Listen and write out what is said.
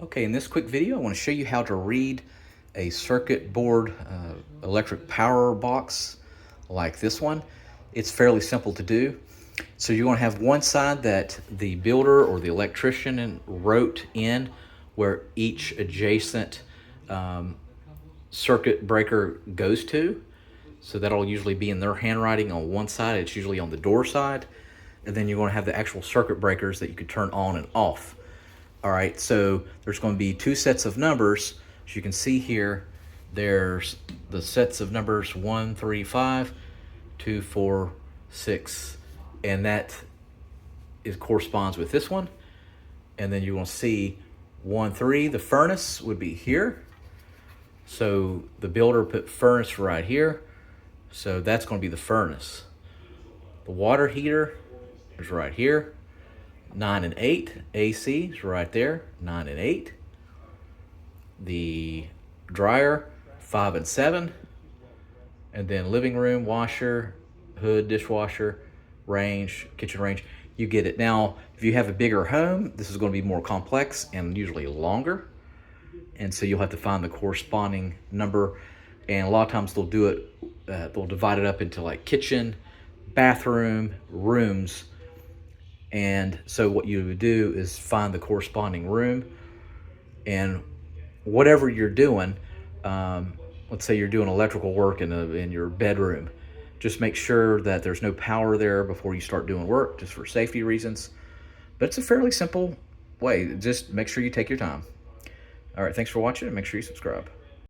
Okay, in this quick video, I want to show you how to read a circuit board electric power box like this one. It's fairly simple to do. So you're going to have one side that the builder or the electrician wrote in where each adjacent circuit breaker goes to. So that'll usually be in their handwriting on one side. It's usually on the door side. And then you're going to have the actual circuit breakers that you can turn on and off. All right, so there's going to be two sets of numbers. As you can see here, there's the sets of numbers 1, 3, 5, 2, 4, 6, and that corresponds with this one. And then you're going to see 1, 3, the furnace would be here. So the builder put furnace right here. So that's going to be the furnace. The water heater is right here. 9 and 8, AC is right there, 9 and 8. The dryer, 5 and 7. And then living room, washer, hood, dishwasher, range, kitchen range. You get it. Now, if you have a bigger home, this is going to be more complex and usually longer. And so you'll have to find the corresponding number. And a lot of times they'll do it, they'll divide it up into like kitchen, bathroom, rooms. And so what you would do is find the corresponding room, and whatever you're doing, let's say you're doing electrical work in your bedroom, just make sure that there's no power there before you start doing work, just for safety reasons. But it's a fairly simple way. Just make sure you take your time. All right, thanks for watching, and make sure you subscribe.